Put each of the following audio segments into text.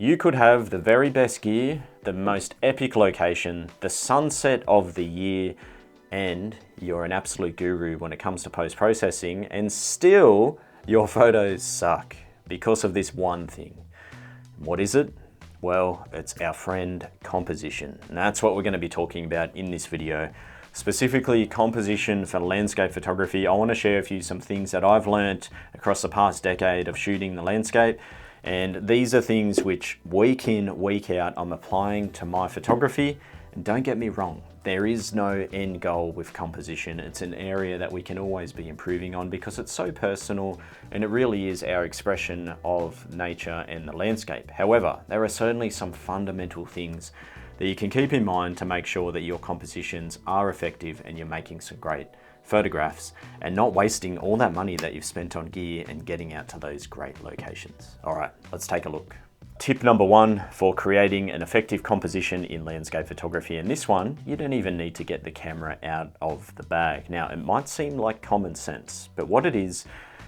You could have the very best gear, the most epic location, the sunset of the year, and you're an absolute guru when it comes to post-processing, and still your photos suck because of this one thing. What is it? Well, it's our friend composition. And that's what we're going to be talking about in this video. Specifically composition for landscape photography. I want to share with you some things that I've learned across the past decade of shooting the landscape. And these are things which week in, week out, I'm applying to my photography. And don't get me wrong, there is no end goal with composition. It's an area that we can always be improving on because it's so personal and it really is our expression of nature and the landscape. However, there are certainly some fundamental things that you can keep in mind to make sure that your compositions are effective and you're making some great photographs and not wasting all that money that you've spent on gear and getting out to those great locations. All right, let's take a look. Tip number one for creating an effective composition in landscape photography. And this one, you don't even need to get the camera out of the bag. Now, it might seem like common sense, but what it is,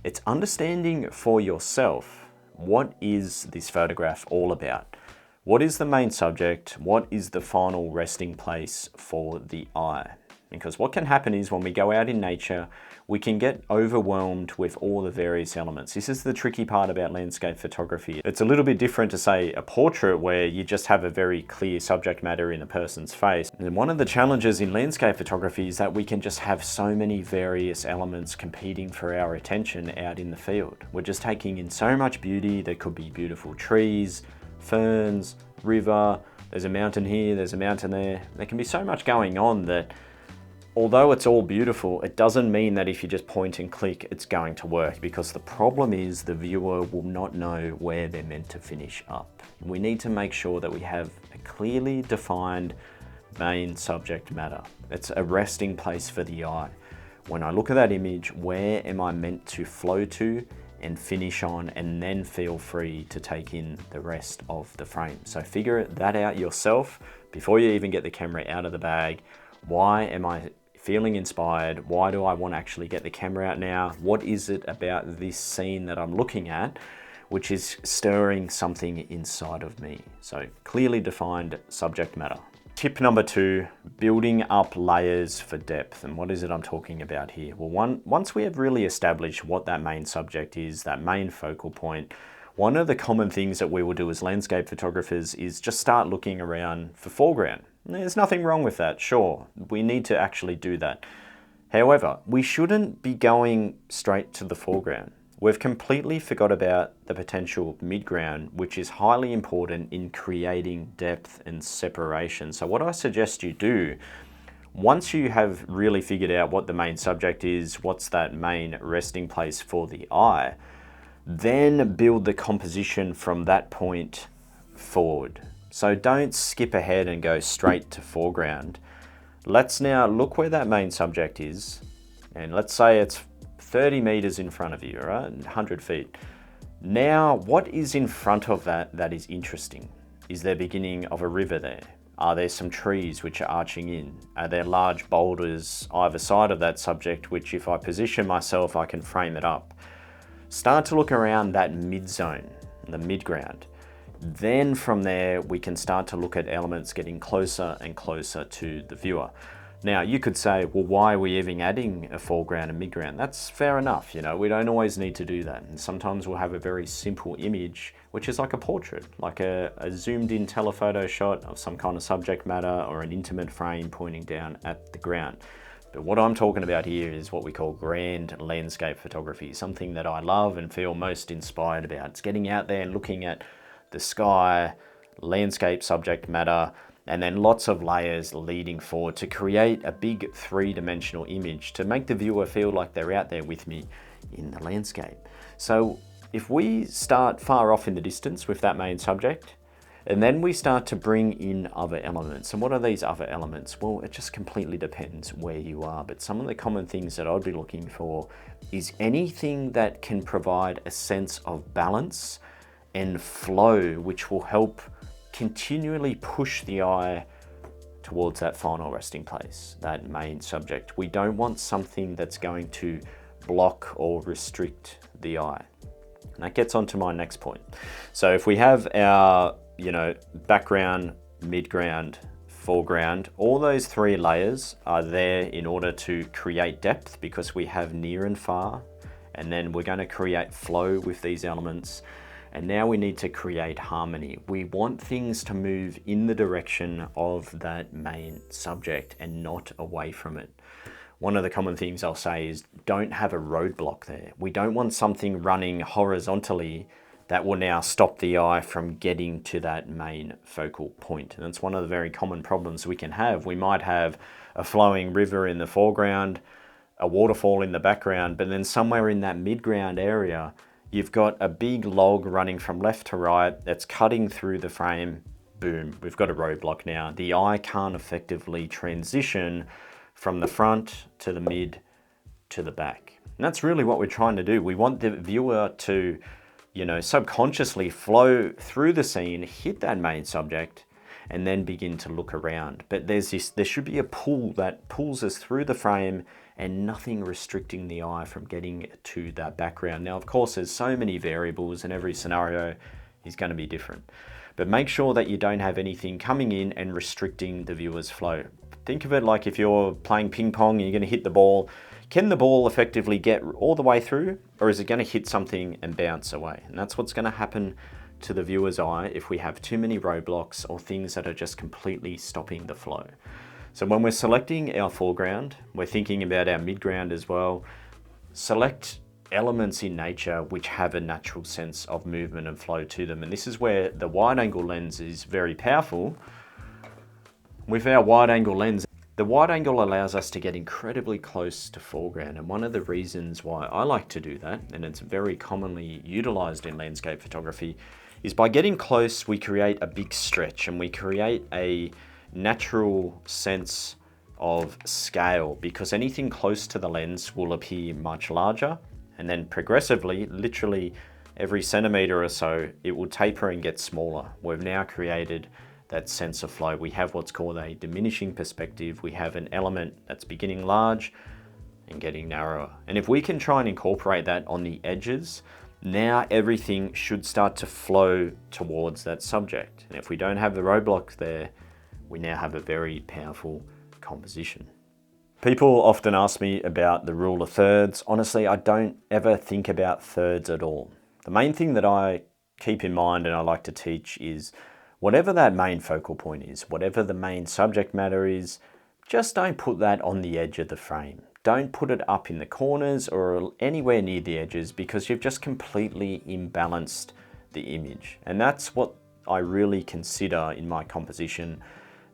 it's understanding for yourself, what is this photograph all about? What is the main subject? What is the final resting place for the eye? Because what can happen is when we go out in nature, we can get overwhelmed with all the various elements. This is the tricky part about landscape photography. It's a little bit different to say a portrait where you just have a very clear subject matter in a person's face. And one of the challenges in landscape photography is that we can just have so many various elements competing for our attention out in the field. We're just taking in so much beauty. There could be beautiful trees, ferns, river, there's a mountain here, there's a mountain there. There can be so much going on that although it's all beautiful, it doesn't mean that if you just point and click, it's going to work, because the problem is the viewer will not know where they're meant to finish up. We need to make sure that we have a clearly defined main subject matter. It's a resting place for the eye. When I look at that image, where am I meant to flow to and finish on, and then feel free to take in the rest of the frame. So figure that out yourself before you even get the camera out of the bag. Why am I feeling inspired? Why do I want to actually get the camera out now? What is it about this scene that I'm looking at which is stirring something inside of me? So clearly defined subject matter. Tip number two, building up layers for depth. And what is it I'm talking about here? Well, once we have really established what that main subject is, that main focal point, one of the common things that we will do as landscape photographers is just start looking around for foreground. There's nothing wrong with that, sure. We need to actually do that. However, we shouldn't be going straight to the foreground. We've completely forgot about the potential midground, which is highly important in creating depth and separation. So what I suggest you do, once you have really figured out what the main subject is, what's that main resting place for the eye, then build the composition from that point forward. So don't skip ahead and go straight to foreground. Let's now look where that main subject is, and let's say it's 30 meters in front of you, all right, 100 feet. Now, what is in front of that is interesting? Is there beginning of a river there? Are there some trees which are arching in? Are there large boulders either side of that subject, which if I position myself, I can frame it up? Start to look around that mid-zone, the mid-ground. Then from there, we can start to look at elements getting closer and closer to the viewer. Now, you could say, well, why are we even adding a foreground and midground? That's fair enough, you know, we don't always need to do that. And sometimes we'll have a very simple image, which is like a portrait, like a zoomed in telephoto shot of some kind of subject matter or an intimate frame pointing down at the ground. But what I'm talking about here is what we call grand landscape photography, something that I love and feel most inspired about. It's getting out there and looking at the sky, landscape subject matter, and then lots of layers leading forward to create a big three-dimensional image to make the viewer feel like they're out there with me in the landscape. So if we start far off in the distance with that main subject, and then we start to bring in other elements. And what are these other elements? Well, it just completely depends where you are. But some of the common things that I'd be looking for is anything that can provide a sense of balance and flow, which will help continually push the eye towards that final resting place, that main subject. We don't want something that's going to block or restrict the eye. And that gets onto my next point. So if we have our, background, midground, foreground, all those 3 layers are there in order to create depth because we have near and far, and then we're going to create flow with these elements. And now we need to create harmony. We want things to move in the direction of that main subject and not away from it. One of the common things I'll say is don't have a roadblock there. We don't want something running horizontally that will now stop the eye from getting to that main focal point. And that's one of the very common problems we can have. We might have a flowing river in the foreground, a waterfall in the background, but then somewhere in that midground area, you've got a big log running from left to right that's cutting through the frame. Boom, we've got a roadblock now. The eye can't effectively transition from the front to the mid to the back. And that's really what we're trying to do. We want the viewer to, subconsciously flow through the scene, hit that main subject, and then begin to look around. But there should be a pull that pulls us through the frame and nothing restricting the eye from getting to that background. Now, of course, there's so many variables and every scenario is going to be different. But make sure that you don't have anything coming in and restricting the viewer's flow. Think of it like if you're playing ping pong and you're going to hit the ball. Can the ball effectively get all the way through, or is it going to hit something and bounce away? And that's what's going to happen to the viewer's eye if we have too many roadblocks or things that are just completely stopping the flow. So when we're selecting our foreground, we're thinking about our midground as well. Select elements in nature which have a natural sense of movement and flow to them. And this is where the wide angle lens is very powerful. With our wide angle lens, the wide angle allows us to get incredibly close to foreground. And one of the reasons why I like to do that, and it's very commonly utilized in landscape photography, is by getting close, we create a big stretch and we create a natural sense of scale, because anything close to the lens will appear much larger, and then progressively, literally every centimeter or so, it will taper and get smaller. We've now created that sense of flow. We have what's called a diminishing perspective. We have an element that's beginning large and getting narrower. And if we can try and incorporate that on the edges, now everything should start to flow towards that subject. And if we don't have the roadblocks there, we now have a very powerful composition. People often ask me about the rule of thirds. Honestly, I don't ever think about thirds at all. The main thing that I keep in mind and I like to teach is whatever that main focal point is, whatever the main subject matter is, just don't put that on the edge of the frame. Don't put it up in the corners or anywhere near the edges, because you've just completely imbalanced the image. And that's what I really consider in my composition.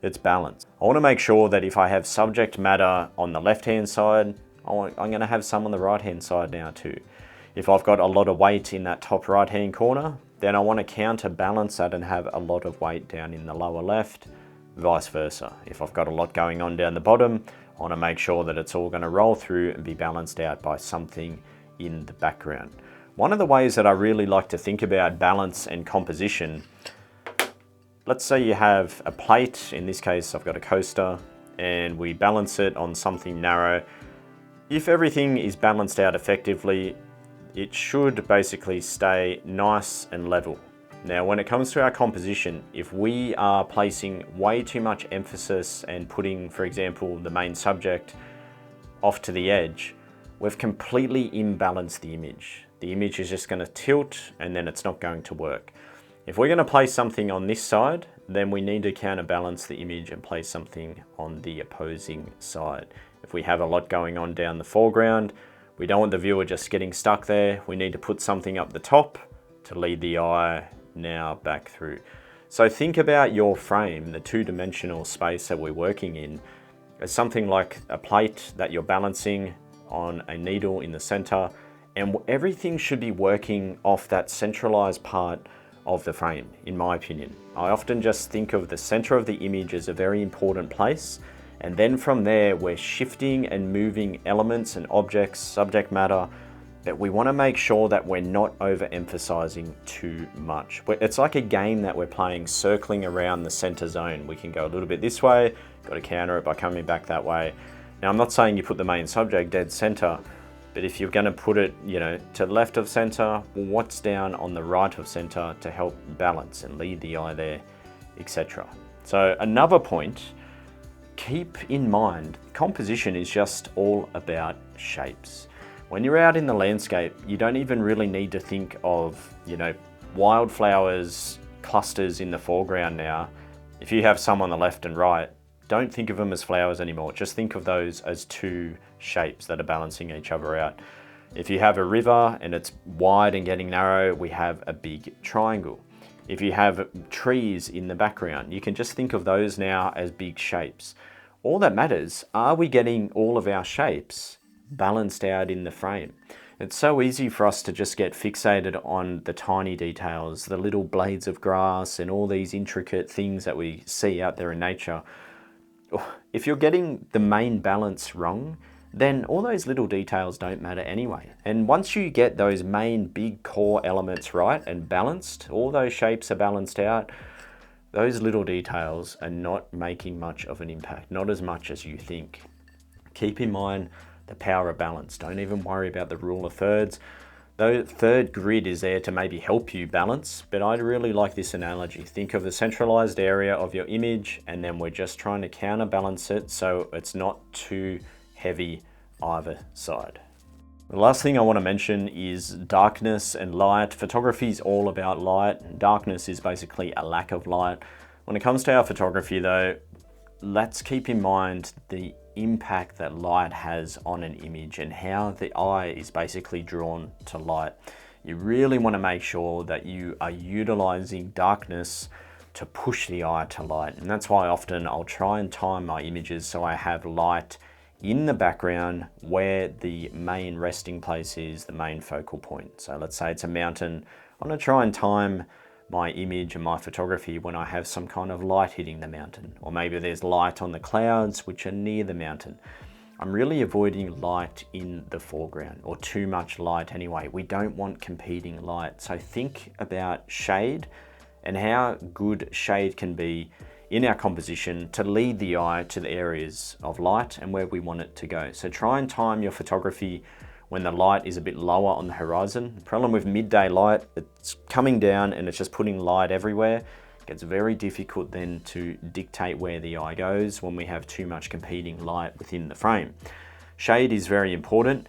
It's balance. I want to make sure that if I have subject matter on the left-hand side, I'm going to have some on the right-hand side now too. If I've got a lot of weight in that top right-hand corner, then I want to counterbalance that and have a lot of weight down in the lower left, vice versa. If I've got a lot going on down the bottom, I want to make sure that it's all going to roll through and be balanced out by something in the background. One of the ways that I really like to think about balance and composition, let's say you have a plate, in this case I've got a coaster, and we balance it on something narrow. If everything is balanced out effectively, it should basically stay nice and level. Now, when it comes to our composition, if we are placing way too much emphasis and putting, for example, the main subject off to the edge, we've completely imbalanced the image. The image is just going to tilt and then it's not going to work. If we're going to place something on this side, then we need to counterbalance the image and place something on the opposing side. If we have a lot going on down the foreground, we don't want the viewer just getting stuck there. We need to put something up the top to lead the eye now back through. So think about your frame, the two-dimensional space that we're working in, as something like a plate that you're balancing on a needle in the center, and everything should be working off that centralized part of the frame, in my opinion. I often just think of the center of the image as a very important place, and then from there we're shifting and moving elements and objects, subject matter, that we want to make sure that we're not overemphasizing too much. It's like a game that we're playing, circling around the center zone. We can go a little bit this way, got to counter it by coming back that way. Now, I'm not saying you put the main subject dead center, But if you're going to put it, to the left of center, well, what's down on the right of center to help balance and lead the eye there, etc. So another point, keep in mind, composition is just all about shapes. When you're out in the landscape, you don't even really need to think of, wildflowers, clusters in the foreground now. If you have some on the left and right, don't think of them as flowers anymore. Just think of those as two shapes that are balancing each other out. If you have a river and it's wide and getting narrow, we have a big triangle. If you have trees in the background, you can just think of those now as big shapes. All that matters, are we getting all of our shapes balanced out in the frame? It's so easy for us to just get fixated on the tiny details, the little blades of grass and all these intricate things that we see out there in nature. If you're getting the main balance wrong, then all those little details don't matter anyway. And once you get those main big core elements right and balanced, all those shapes are balanced out, those little details are not making much of an impact, not as much as you think. Keep in mind the power of balance. Don't even worry about the rule of thirds. The third grid is there to maybe help you balance, but I really like this analogy. Think of the centralized area of your image, and then we're just trying to counterbalance it so it's not too heavy either side. The last thing I want to mention is darkness and light. Photography is all about light. Darkness is basically a lack of light. When it comes to our photography though, let's keep in mind the impact that light has on an image and how the eye is basically drawn to light. You really want to make sure that you are utilizing darkness to push the eye to light. And that's why often I'll try and time my images so I have light in the background where the main resting place is, the main focal point. So let's say it's a mountain. I'm going to try and time my image and my photography when I have some kind of light hitting the mountain, or maybe there's light on the clouds which are near the mountain. I'm really avoiding light in the foreground, or too much light anyway. We don't want competing light. So think about shade and how good shade can be in our composition to lead the eye to the areas of light and where we want it to go. So try and time your photography when the light is a bit lower on the horizon. The problem with midday light, it's coming down and it's just putting light everywhere. It gets very difficult then to dictate where the eye goes when we have too much competing light within the frame. Shade is very important.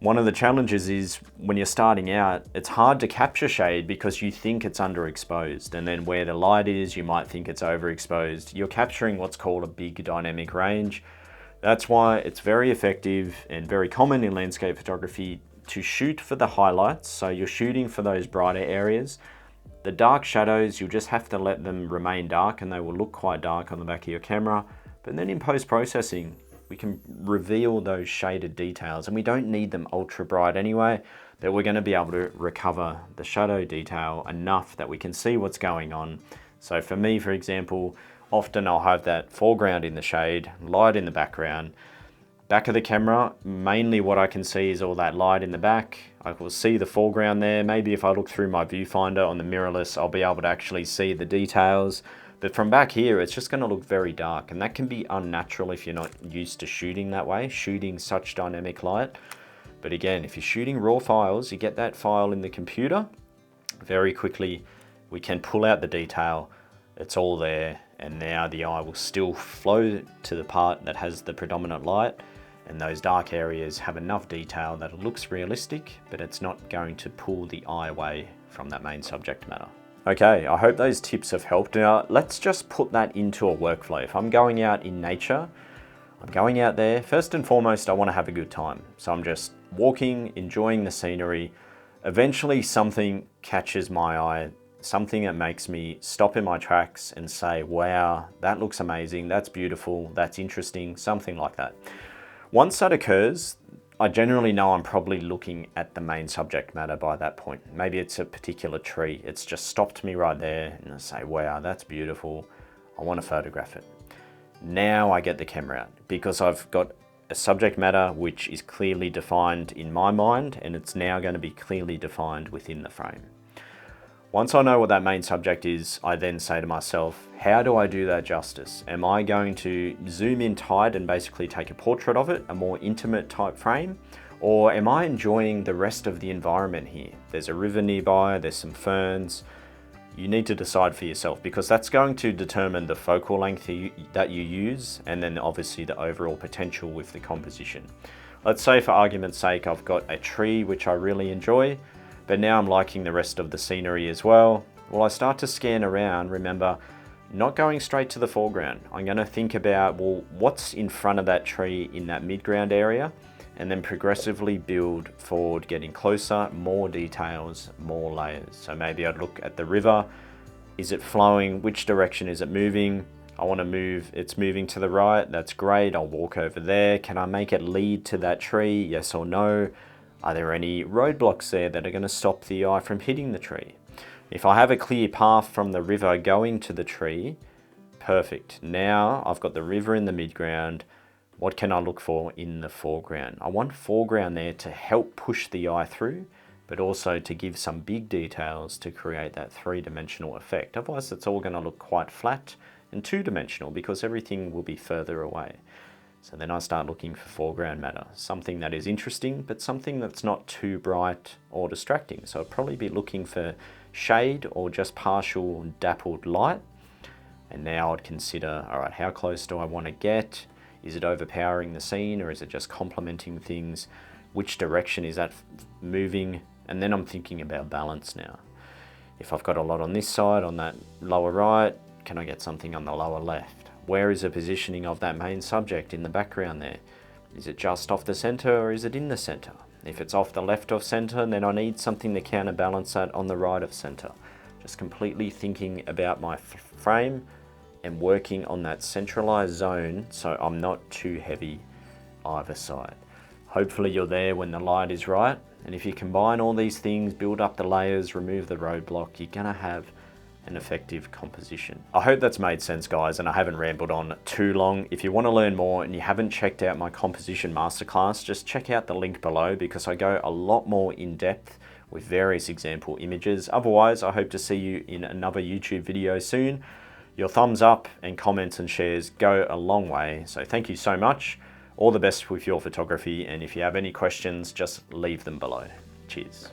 One of the challenges is when you're starting out, it's hard to capture shade because you think it's underexposed, and then where the light is, you might think it's overexposed. You're capturing what's called a big dynamic range. That's why it's very effective and very common in landscape photography to shoot for the highlights. So you're shooting for those brighter areas. The dark shadows, you'll just have to let them remain dark and they will look quite dark on the back of your camera. But then in post-processing, we can reveal those shaded details, and we don't need them ultra bright anyway, but we're going to be able to recover the shadow detail enough that we can see what's going on. So for me, for example, often I'll have that foreground in the shade, light in the background. Back of the camera, mainly what I can see is all that light in the back. I will see the foreground there. Maybe if I look through my viewfinder on the mirrorless, I'll be able to actually see the details. But from back here, it's just going to look very dark, and that can be unnatural if you're not used to shooting that way, shooting such dynamic light. But again, if you're shooting raw files, you get that file in the computer, very quickly we can pull out the detail. It's all there, and now the eye will still flow to the part that has the predominant light, and those dark areas have enough detail that it looks realistic, but it's not going to pull the eye away from that main subject matter. Okay, I hope those tips have helped. Now, let's just put that into a workflow. If I'm going out in nature, I'm going out there, first and foremost, I want to have a good time. So I'm just walking, enjoying the scenery. Eventually something catches my eye, something that makes me stop in my tracks and say, wow, that looks amazing, that's beautiful, that's interesting, something like that. Once that occurs, I generally know I'm probably looking at the main subject matter by that point. Maybe it's a particular tree. It's just stopped me right there and I say, wow, that's beautiful. I want to photograph it. Now I get the camera out because I've got a subject matter which is clearly defined in my mind, and it's now going to be clearly defined within the frame. Once I know what that main subject is, I then say to myself, how do I do that justice? Am I going to zoom in tight and basically take a portrait of it, a more intimate type frame? Or am I enjoying the rest of the environment here? There's a river nearby, there's some ferns. You need to decide for yourself, because that's going to determine the focal length that you use, and then obviously the overall potential with the composition. Let's say for argument's sake, I've got a tree which I really enjoy, but now I'm liking the rest of the scenery as well. Well, I start to scan around, remember, not going straight to the foreground. I'm going to think about, well, what's in front of that tree in that midground area, and then progressively build forward, getting closer, more details, more layers. So maybe I'd look at the river. Is it flowing? Which direction is it moving? I want to move, it's moving to the right. That's great. I'll walk over there. Can I make it lead to that tree? Yes or no? Are there any roadblocks there that are going to stop the eye from hitting the tree? If I have a clear path from the river going to the tree, perfect. Now I've got the river in the midground. What can I look for in the foreground? I want foreground there to help push the eye through, but also to give some big details to create that three-dimensional effect. Otherwise, it's all going to look quite flat and two-dimensional because everything will be further away. So then I start looking for foreground matter, something that is interesting, but something that's not too bright or distracting. So I'd probably be looking for shade or just partial dappled light. And now I'd consider, all right, how close do I want to get? Is it overpowering the scene, or is it just complementing things? Which direction is that moving? And then I'm thinking about balance now. If I've got a lot on this side, on that lower right, can I get something on the lower left? Where is the positioning of that main subject in the background there? Is it just off the center, or is it in the center? If it's off the left of center, then I need something to counterbalance that on the right of center. Just completely thinking about my frame and working on that centralized zone so I'm not too heavy either side. Hopefully you're there when the light is right, and if you combine all these things, build up the layers, remove the roadblock, you're gonna have an effective composition. I hope that's made sense, guys, and I haven't rambled on too long. If you want to learn more and you haven't checked out my composition masterclass, just check out the link below, because I go a lot more in depth with various example images. Otherwise, I hope to see you in another YouTube video soon. Your thumbs up and comments and shares go a long way, so thank you so much. All the best with your photography, and if you have any questions, just leave them below. Cheers.